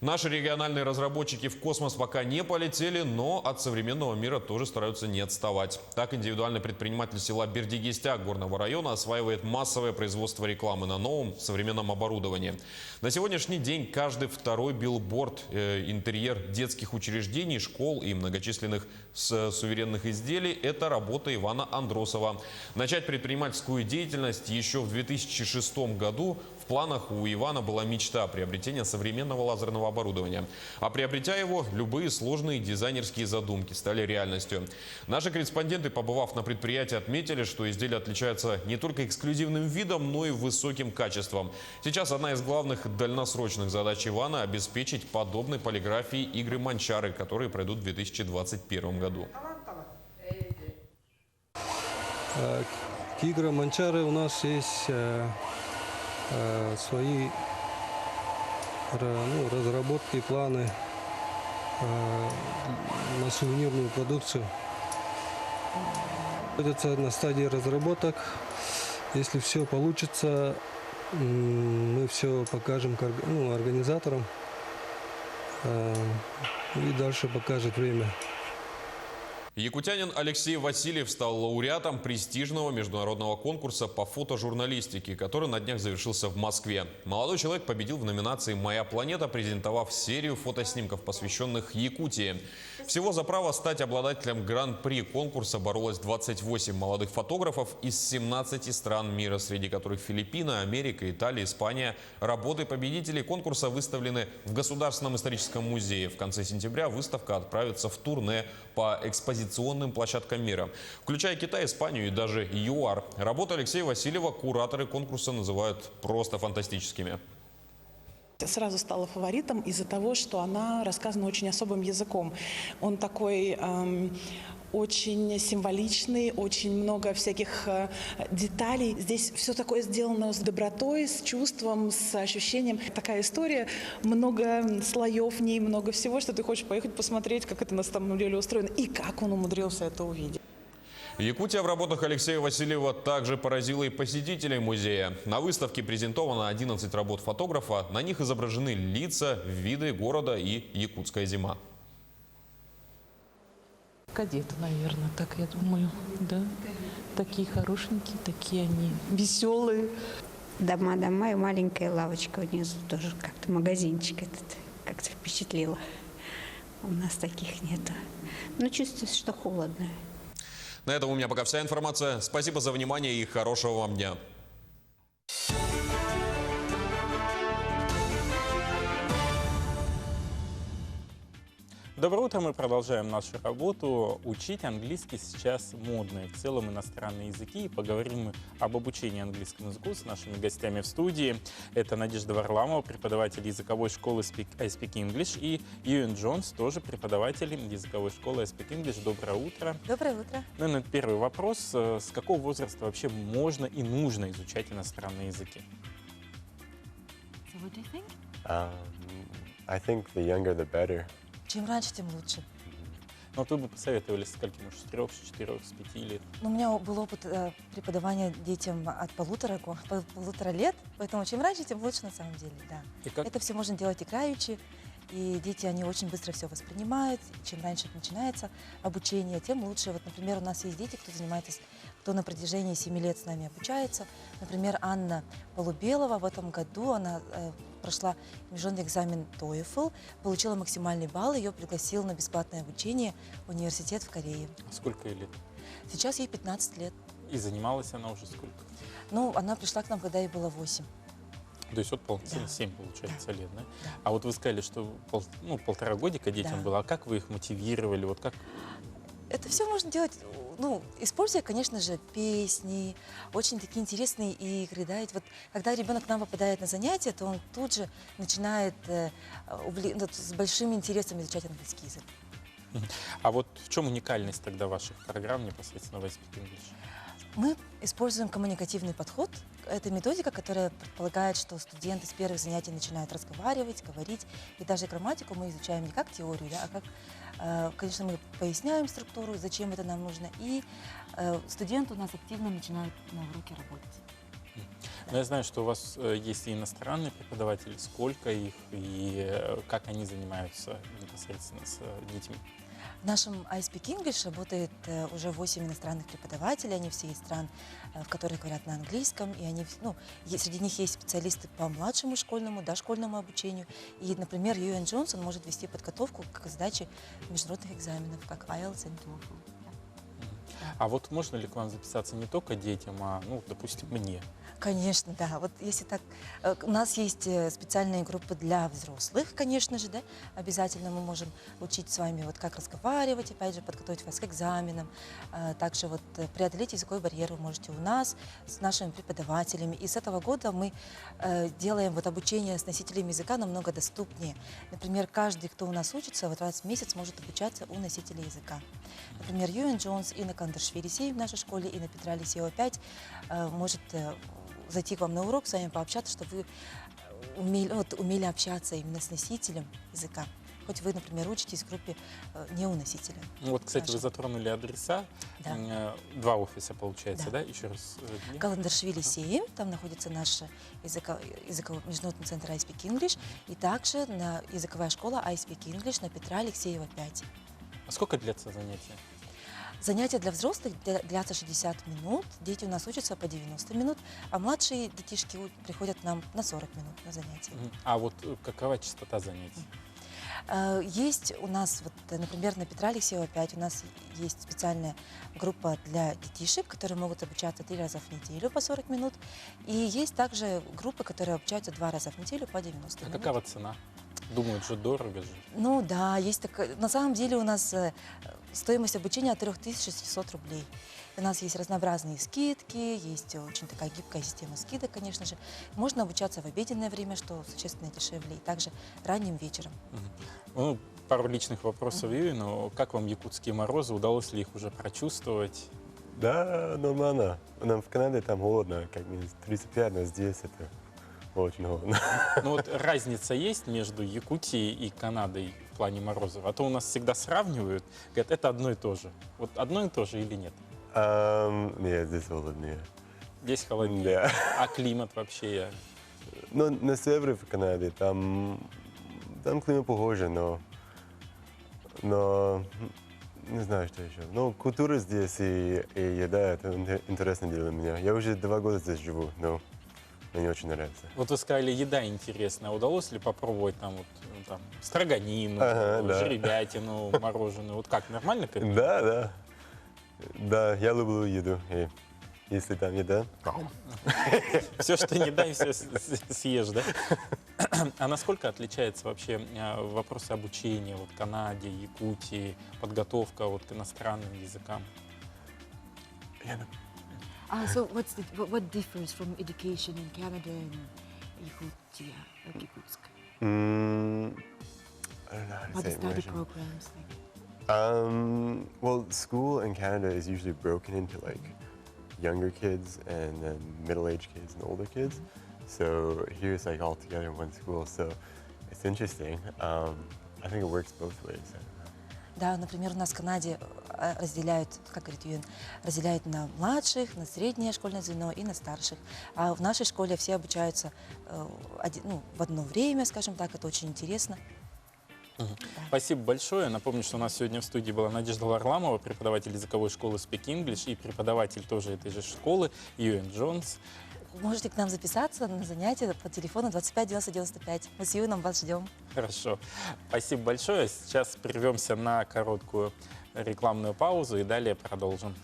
Наши региональные разработчики в космос пока не полетели, но от современного мира тоже стараются не отставать. Так, индивидуальный предприниматель села Бердигестяк горного района осваивает массовое производство рекламы на новом современном оборудовании. На сегодняшний день каждый второй билборд, интерьер детских учреждений, школ и многочисленных суверенных изделий – это работа Ивана Андросова. Начать предпринимательскую деятельность еще в 2006 году в планах у Ивана была мечта приобретения современного лазерного оборудования. А приобретя его, любые сложные дизайнерские задумки стали реальностью. Наши корреспонденты, побывав на предприятии, отметили, что изделия отличаются не только эксклюзивным видом, но и высоким качеством. Сейчас одна из главных дальносрочных задач Ивана – обеспечить подобной полиграфии игры «Манчары», которые пройдут в 2021 году. К играм «Манчары» у нас есть свои разработки, планы на сувенирную продукцию. Находится на стадии разработок. Если все получится, мы все покажем организаторам и дальше покажет время. Якутянин Алексей Васильев стал лауреатом престижного международного конкурса по фотожурналистике, который на днях завершился в Москве. Молодой человек победил в номинации «Моя планета», презентовав серию фотоснимков, посвященных Якутии. Всего за право стать обладателем гран-при конкурса боролось 28 молодых фотографов из 17 стран мира, среди которых Филиппины, Америка, Италия, Испания. Работы победителей конкурса выставлены в Государственном историческом музее. В конце сентября выставка отправится в турне по экспозиционным площадкам мира, включая Китай, Испанию и даже ЮАР. Работы Алексея Васильева кураторы конкурса называют просто фантастическими. Сразу стала фаворитом из-за того, что она рассказана очень особым языком. Он такой очень символичный, очень много всяких деталей. Здесь все такое сделано с добротой, с чувством, с ощущением. Такая история, много слоев в ней, много всего, что ты хочешь поехать посмотреть, как это на самом деле устроено и как он умудрился это увидеть. Якутия в работах Алексея Васильева также поразила и посетителей музея. На выставке презентовано 11 работ фотографа. На них изображены лица, виды города и якутская зима. Кадеты, наверное, так я думаю, да. Такие хорошенькие, такие они веселые. Дома и маленькая лавочка внизу тоже как-то магазинчик этот как-то впечатлило. У нас таких нету. Но чувствуется, что холодно. На этом у меня пока вся информация. Спасибо за внимание и хорошего вам дня. Доброе утро, мы продолжаем нашу работу. Учить английский сейчас модно, и в целом иностранные языки. И поговорим мы об обучении английскому языку с нашими гостями в студии. Это Надежда Варламова, преподаватель языковой школы I Speak English, и Юэн Джонс, тоже преподаватель языковой школы I Speak English. Доброе утро. Доброе утро. Наверное, первый вопрос. С какого возраста вообще можно и нужно изучать иностранные языки? So what do you think? I think the younger the better. Чем раньше, тем лучше. Ну, вот вы бы посоветовали с скольки, может, с 3, с 4, с 5 лет? Ну, у меня был опыт преподавания детям от полутора лет, поэтому чем раньше, тем лучше на самом деле, да. И как? Это все можно делать играючи, и дети, они очень быстро все воспринимают. Чем раньше начинается обучение, тем лучше. Вот, например, у нас есть дети, кто на протяжении 7 лет с нами обучается. Например, Анна Полубелова в этом году, она прошла международный экзамен TOEFL, получила максимальный балл, ее пригласил на бесплатное обучение в университет в Корее. Сколько ей лет? Сейчас ей 15 лет. И занималась она уже сколько? Ну, она пришла к нам, когда ей было 8. То есть вот 7, получается, лет, да? А вот вы сказали, что полтора годика детям было. А как вы их мотивировали? Вот как? Это все можно делать, используя, конечно же, песни, очень такие интересные игры, да. Ведь вот когда ребенок к нам попадает на занятия, то он тут же начинает с большим интересом изучать английский язык. А вот в чем уникальность тогда ваших программ непосредственно в I Speak English? Мы используем коммуникативный подход. Это методика, которая предполагает, что студенты с первых занятий начинают разговаривать, говорить. И даже грамматику мы изучаем не как теорию, да, а как, конечно, мы поясняем структуру, зачем это нам нужно. И студенты у нас активно начинают на уроке работать. Но я знаю, что у вас есть и иностранные преподаватели. Сколько их и как они занимаются непосредственно с детьми? В нашем I Speak English работает уже 8 иностранных преподавателей. Они все из стран, в которых говорят на английском. И они, среди них есть специалисты по младшему школьному, дошкольному обучению. И, например, Юэн Джонс, он может вести подготовку к сдаче международных экзаменов, как IELTS и TOEFL. А вот можно ли к вам записаться не только детям, а, допустим, мне? Конечно, да. Вот если так, у нас есть специальные группы для взрослых, конечно же, да. Обязательно мы можем учить с вами, как разговаривать, опять же, подготовить вас к экзаменам. Также преодолеть языковой барьер вы можете у нас с нашими преподавателями. И с этого года мы делаем обучение с носителями языка намного доступнее. Например, каждый, кто у нас учится, раз в месяц может обучаться у носителей языка. Например, Юэн Джонс и на Кандершвили в нашей школе, и на Петра Лисеева 5 может зайти к вам на урок, с вами пообщаться, чтобы вы умели общаться именно с носителем языка. Хоть вы, например, учитесь в группе не у носителя. Кстати, вы затронули адреса. Да. 2 офиса, получается, да? Еще раз. Кандершвили 7, там находится наш языковой международный центр I Speak English, и также языковая школа I Speak English на Петра Алексеева 5. А сколько длятся занятия? Занятия для взрослых длятся 60 минут. Дети у нас учатся по 90 минут, а младшие детишки приходят к нам на 40 минут на занятия. А вот какова частота занятий? Есть у нас, вот, например, на Петра Алексеева 5 у нас есть специальная группа для детишек, которые могут обучаться 3 раза в неделю по 40 минут. И есть также группы, которые обучаются 2 раза в неделю по 90 минут. Какова цена? Думают, что дорого же. Ну да, есть такая. На самом деле у нас стоимость обучения от 3600 рублей. У нас есть разнообразные скидки, есть очень такая гибкая система скидок, конечно же. Можно обучаться в обеденное время, что существенно дешевле, и также ранним вечером. Ну, пару личных вопросов, Юрий, но как вам якутские морозы? Удалось ли их уже прочувствовать? Да, нормально. Нам в Канаде там холодно, как минус 35, но здесь это очень холодно. Ну вот разница есть между Якутией и Канадой в плане морозов? А то у нас всегда сравнивают, говорят, это одно и то же. Вот одно и то же или нет? Нет, здесь холоднее. Здесь холоднее. Да. А климат вообще? Но на севере в Канаде там климат похожий, но не знаю, что еще. Но культура здесь и еда, это интересное дело для меня. Я уже 2 года здесь живу, но мне очень нравится. Вот вы сказали, еда интересная. Удалось ли попробовать там, вот, там строганину, жеребятину, мороженое? Вот как, нормально к этому? Да, да. Да, я люблю еду. И если там еда... Все, что не дай, все съешь, да? А насколько отличается вообще вопросы обучения вот Канаде, Якутии, подготовка вот к иностранным языкам? So what differs from education in Canada and Yakutia, like Yakutsk? I don't know how to What say the it in study Russian. programs like? Well, school in Canada is usually broken into like younger kids and then middle-aged kids and older kids. So here it's like all together in one school. So it's interesting. I think it works both ways. Да, например, у нас в Канаде разделяют, как говорит Юэн, разделяют на младших, на среднее школьное звено и на старших. А в нашей школе все обучаются в одно время, скажем так, это очень интересно. Спасибо большое. Напомню, что у нас сегодня в студии была Надежда Варламова, преподаватель языковой школы Speak English, и преподаватель тоже этой же школы Юэн Джонс. Можете к нам записаться на занятия по телефону 25 90 95. Мы с Юэном вас ждем. Хорошо. Спасибо большое. Сейчас прервемся на короткую рекламную паузу и далее продолжим.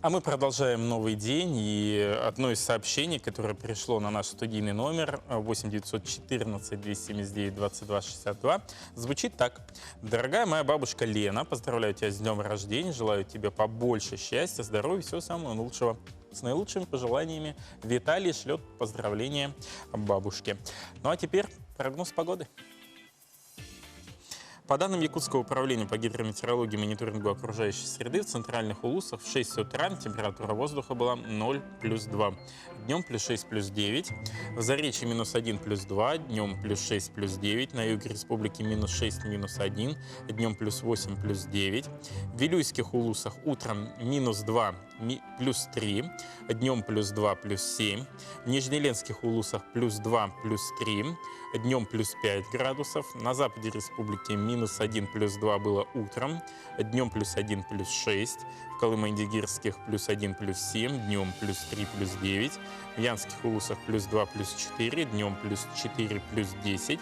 А мы продолжаем новый день, и одно из сообщений, которое пришло на наш студийный номер 8 914 279 22 62, звучит так. Дорогая моя бабушка Лена, поздравляю тебя с днем рождения, желаю тебе побольше счастья, здоровья, всего самого лучшего. С наилучшими пожеланиями Виталий шлет поздравления бабушке. Ну а теперь прогноз погоды. По данным Якутского управления по гидрометеорологии и мониторингу окружающей среды, в центральных улусах в 6 утра температура воздуха была 0 плюс 2, днем плюс 6 плюс 9, в Заречье минус 1 плюс 2, днем плюс 6 плюс 9, на юге республики минус 6 минус 1, днем плюс 8 плюс 9, в Вилюйских улусах утром минус 2 плюс 3, днем плюс 2 плюс 7, в Нижнеленских улусах плюс 2 плюс 3, днем плюс 5 градусов, на западе республики минус 1 плюс 2 было утром, днем плюс 1 плюс 6, в Колымо-Индигирских плюс 1 плюс 7, днем плюс 3 плюс 9, в Янских улусах плюс 2 плюс 4, днем плюс 4 плюс 10,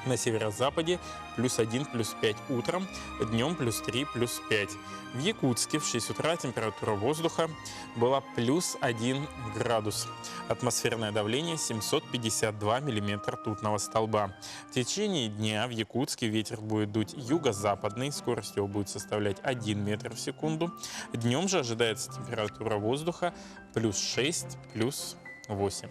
на северо-западе плюс 1 плюс 5 утром, днем плюс 3 плюс 5. В Якутске в 6 утра температура воздуха была плюс 1 градус. Атмосферное давление 752 миллиметра ртутного столба. В течение дня в Якутске ветер будет дуть юго-западный, скорость его будет составлять 1 метр в секунду. Днем же ожидается температура воздуха плюс 6, плюс 8.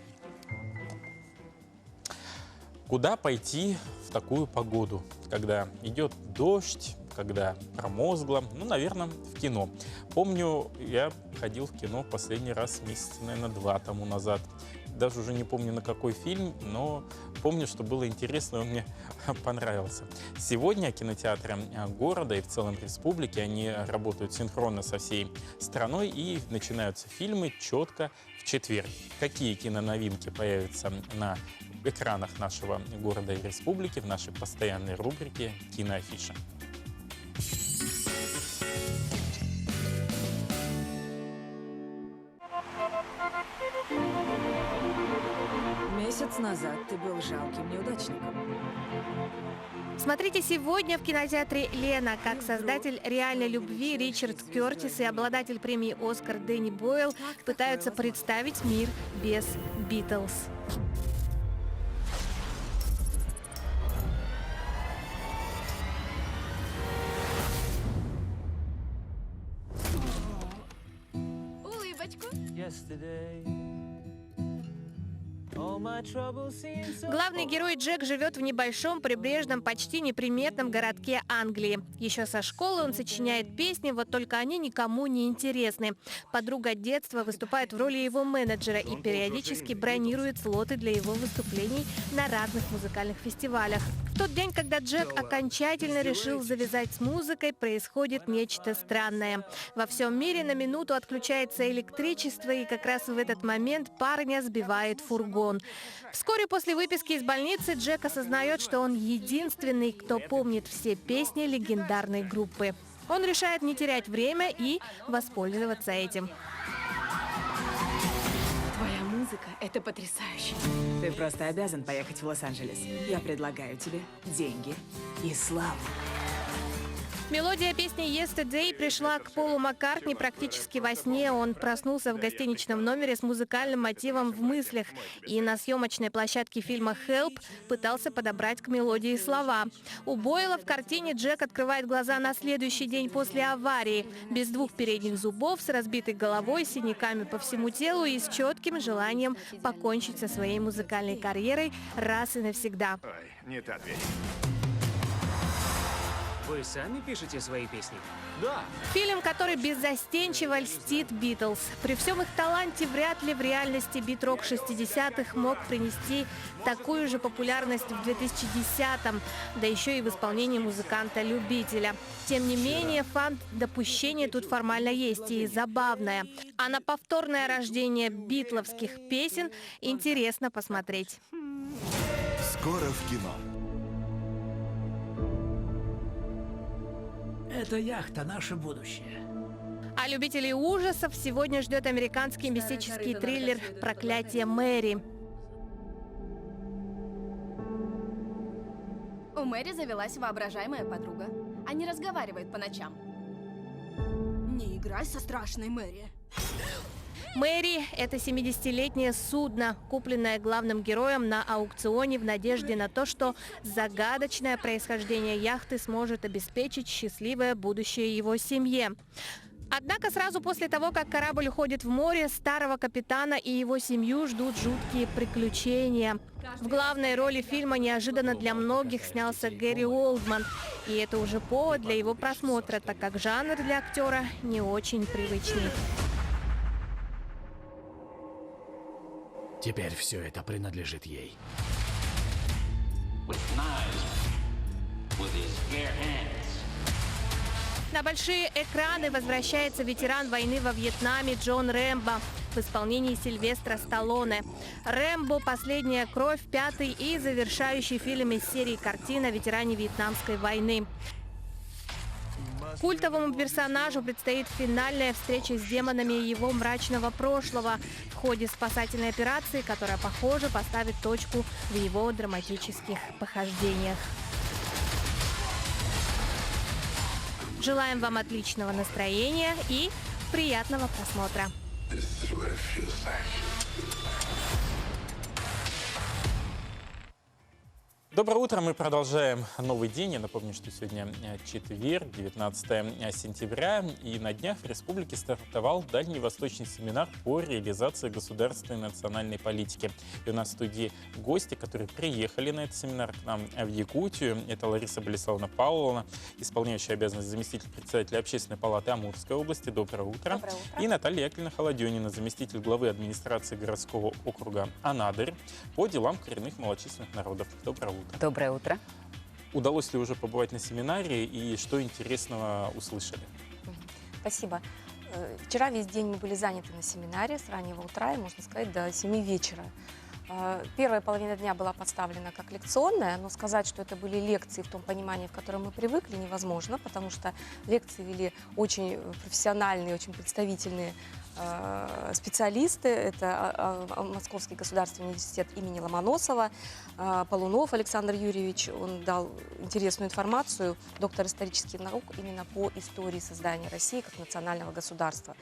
Куда пойти в такую погоду, когда идет дождь, когда промозгло? Ну, наверное, в кино. Помню, я ходил в кино последний раз месяца, наверное, 2 тому назад. Даже уже не помню, на какой фильм, но помню, что было интересно, он мне понравился. Сегодня кинотеатры города и в целом республики, они работают синхронно со всей страной, и начинаются фильмы четко в четверг. Какие киноновинки появятся на экранах нашего города и республики в нашей постоянной рубрике «Киноафиша». Месяц назад ты был жалким неудачником. Смотрите сегодня в кинотеатре «Лена», как создатель «Реальной любви» Ричард Кертис и обладатель премии «Оскар» Дэнни Бойл пытаются представить мир без Битлз. Улыбочку. Главный герой Джек живет в небольшом, прибрежном, почти неприметном городке Англии. Еще со школы он сочиняет песни, вот только они никому не интересны. Подруга детства выступает в роли его менеджера и периодически бронирует слоты для его выступлений на разных музыкальных фестивалях. В тот день, когда Джек окончательно решил завязать с музыкой, происходит нечто странное. Во всем мире на минуту отключается электричество, и как раз в этот момент парня сбивает фургон. Вскоре после выписки из больницы Джек осознает, что он единственный, кто помнит все песни легендарной группы. Он решает не терять время и воспользоваться этим. Твоя музыка — это потрясающе. Ты просто обязан поехать в Лос-Анджелес. Я предлагаю тебе деньги и славу. Мелодия песни «Yesterday» пришла к Полу Маккартни практически во сне. Он проснулся в гостиничном номере с музыкальным мотивом в мыслях и на съемочной площадке фильма «Help» пытался подобрать к мелодии слова. У Бойла в картине Джек открывает глаза на следующий день после аварии, без двух передних зубов, с разбитой головой, синяками по всему телу и с четким желанием покончить со своей музыкальной карьерой раз и навсегда. Ой, не та дверь. Вы сами пишете свои песни? Да. Фильм, который беззастенчиво льстит Битлз. При всем их таланте вряд ли в реальности бит-рок 60-х мог принести такую же популярность в 2010-м, да еще и в исполнении музыканта-любителя. Тем не менее, фан-допущение тут формально есть и забавное. А на повторное рождение битловских песен интересно посмотреть. Скоро в кино. Эта яхта — наше будущее. А любителей ужасов сегодня ждет американский мистический триллер «Проклятие Мэри». У Мэри завелась воображаемая подруга. Они разговаривают по ночам. Не играй со страшной Мэри. Мэри – это 70-летнее судно, купленное главным героем на аукционе в надежде на то, что загадочное происхождение яхты сможет обеспечить счастливое будущее его семье. Однако сразу после того, как корабль уходит в море, старого капитана и его семью ждут жуткие приключения. В главной роли фильма неожиданно для многих снялся Гэри Олдман. И это уже повод для его просмотра, так как жанр для актера не очень привычный. Теперь все это принадлежит ей. На большие экраны возвращается ветеран войны во Вьетнаме Джон Рэмбо в исполнении Сильвестра Сталлоне. «Рэмбо. Последняя кровь» – 5-й и завершающий фильм из серии картин о ветеране Вьетнамской войны. Культовому персонажу предстоит финальная встреча с демонами его мрачного прошлого в ходе спасательной операции, которая, похоже, поставит точку в его драматических похождениях. Желаем вам отличного настроения и приятного просмотра. Доброе утро, мы продолжаем новый день. Я напомню, что сегодня четверг, 19 сентября, и на днях в республике стартовал дальневосточный семинар по реализации государственной национальной политики. И у нас в студии гости, которые приехали на этот семинар к нам в Якутию. Это Лариса Болеславовна Павловна, исполняющая обязанность заместитель председателя Общественной палаты Амурской области. Доброе утро. Доброе утро. И Наталья Яковлевна Холоденина, заместитель главы администрации городского округа Анадырь по делам коренных малочисленных народов. Доброе утро. Доброе утро. Удалось ли уже побывать на семинаре и что интересного услышали? Спасибо. Вчера весь день мы были заняты на семинаре с раннего утра и, можно сказать, до 7 вечера. Первая половина дня была поставлена как лекционная, но сказать, что это были лекции в том понимании, в котором мы привыкли, невозможно, потому что лекции вели очень профессиональные, очень представительные специалисты. Это Московский государственный университет имени Ломоносова, Полунов Александр Юрьевич. Он дал интересную информацию, доктор исторических наук, именно по истории создания России как национального государства.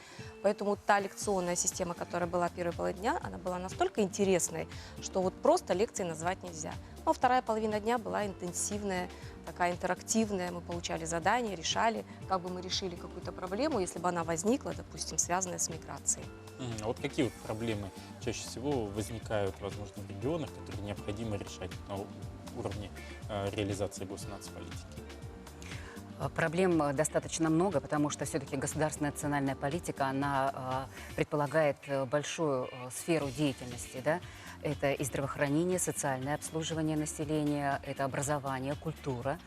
Поэтому та лекционная система, которая была первой половиной дня, она была настолько интересной, что вот просто лекции назвать нельзя. Но вторая половина дня была интенсивная, такая интерактивная. Мы получали задания, решали, как бы мы решили какую-то проблему, если бы она возникла, допустим, связанная с миграцией. А вот какие вот проблемы чаще всего возникают, возможно, в регионах, которые необходимо решать на уровне реализации госнацполитики? Проблем достаточно много, потому что все-таки государственная национальная политика, она предполагает большую сферу деятельности, да? Это и здравоохранение, социальное обслуживание населения, это образование, культура,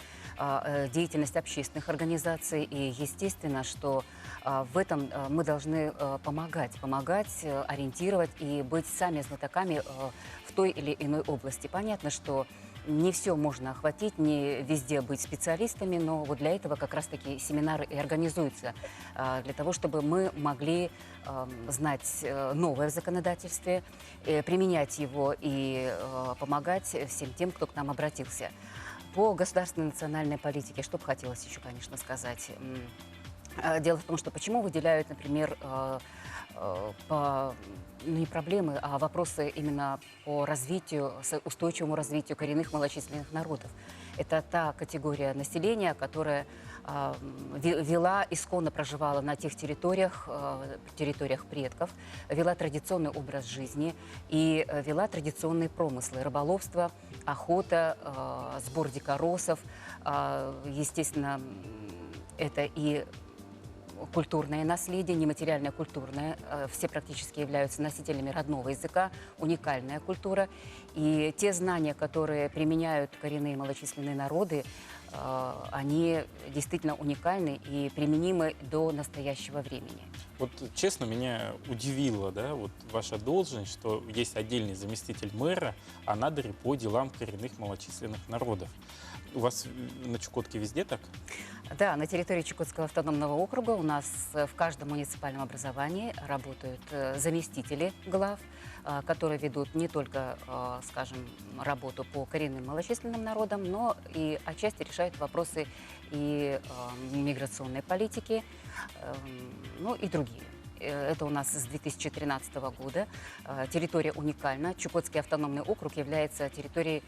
деятельность общественных организаций. И естественно, что в этом мы должны помогать, ориентировать и быть сами знатоками в той или иной области. Понятно, что не все можно охватить, не везде быть специалистами, но вот для этого как раз-таки семинары и организуются, для того, чтобы мы могли знать новое в законодательстве, применять его и помогать всем тем, кто к нам обратился. По государственной национальной политике, что бы хотелось еще, конечно, сказать. Дело в том, что почему выделяют, например, не проблемы, а вопросы именно по развитию, устойчивому развитию коренных малочисленных народов. Это та категория населения, которая исконно проживала на тех территориях предков, вела традиционный образ жизни и вела традиционные промыслы: рыболовство, охота, сбор дикоросов. Естественно, это и культурное наследие, нематериальное культурное. Все практически являются носителями родного языка, уникальная культура. И те знания, которые применяют коренные малочисленные народы, они действительно уникальны и применимы до настоящего времени. Вот честно, меня удивило, да, вот ваша должность, что есть отдельный заместитель мэра Анадыря по делам коренных малочисленных народов. У вас на Чукотке везде так? Да, на территории Чукотского автономного округа у нас в каждом муниципальном образовании работают заместители глав, которые ведут не только, скажем, работу по коренным малочисленным народам, но и отчасти решают вопросы и миграционной политики, ну и другие. Это у нас с 2013 года. Территория уникальна. Чукотский автономный округ является территорией,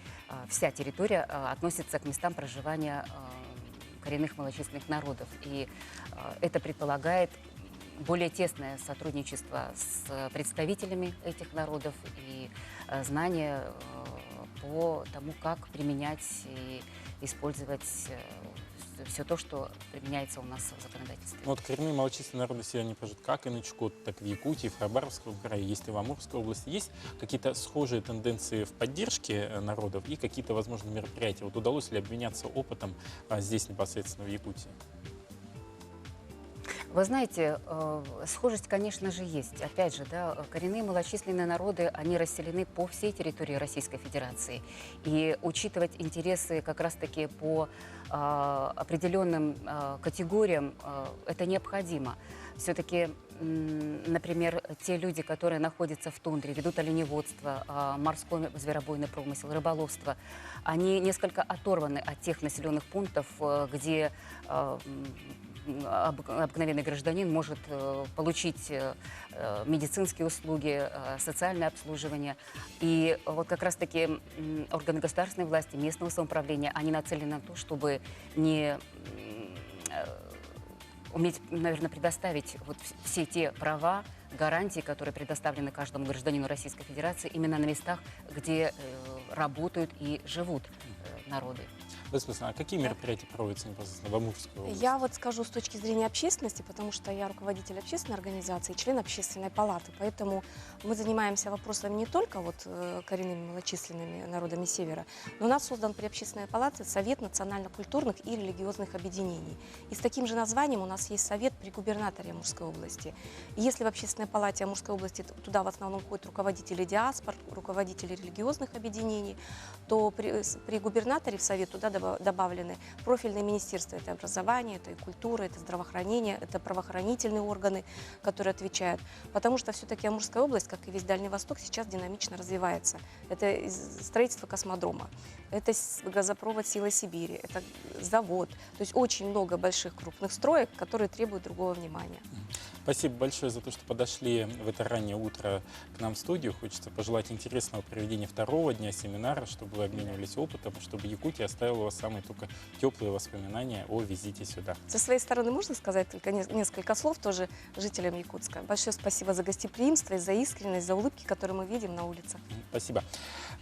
вся территория относится к местам проживания коренных малочисленных народов. И это предполагает более тесное сотрудничество с представителями этих народов и знания по тому, как применять и использовать все то, что применяется у нас в законодательстве. Вот коренные малочисленные народы себя не пожут как и на Чукотке, так и в Якутии, в Хабаровском крае, есть и в Амурской области. Есть какие-то схожие тенденции в поддержке народов и какие-то, возможно, мероприятия? Вот удалось ли обменяться опытом здесь непосредственно в Якутии? Вы знаете, схожесть, конечно же, есть. Опять же, да, коренные малочисленные народы, они расселены по всей территории Российской Федерации. И учитывать интересы как раз-таки по определенным категориям это необходимо. Все-таки, например, те люди, которые находятся в тундре, ведут оленеводство, морской зверобойный промысел, рыболовство, они несколько оторваны от тех населенных пунктов, где обыкновенный гражданин может получить медицинские услуги, социальное обслуживание. И вот как раз-таки органы государственной власти, местного самоуправления, они нацелены на то, чтобы не уметь, наверное, предоставить вот все те права, гарантии, которые предоставлены каждому гражданину Российской Федерации именно на местах, где работают и живут народы. А какие мероприятия проводятся непосредственно в Амурской области? Я вот скажу с точки зрения общественности, потому что я руководитель общественной организации, член общественной палаты, поэтому мы занимаемся вопросами не только вот коренными малочисленными народами Севера, но у нас создан при общественной палате Совет национально-культурных и религиозных объединений. И с таким же названием у нас есть Совет при губернаторе Амурской области. И если в общественной палате Амурской области туда в основном ходят руководители диаспор, руководители религиозных объединений, то при губернаторе в Совет туда добавлены профильные министерства. Это образование, это и культура, это здравоохранение, это правоохранительные органы, которые отвечают. Потому что все-таки Амурская область, как и весь Дальний Восток, сейчас динамично развивается. Это строительство космодрома, это газопровод «Сила Сибири», это завод. То есть очень много больших крупных строек, которые требуют другого внимания. Спасибо большое за то, что подошли в это раннее утро к нам в студию. Хочется пожелать интересного проведения второго дня семинара, чтобы вы обменивались опытом, чтобы Якутия оставила у вас самые только теплые воспоминания о визите сюда. Со своей стороны можно сказать только несколько слов тоже жителям Якутска. Большое спасибо за гостеприимство и за искренность, за улыбки, которые мы видим на улицах. Спасибо.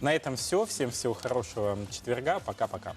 На этом все. Всем всего хорошего четверга. Пока-пока.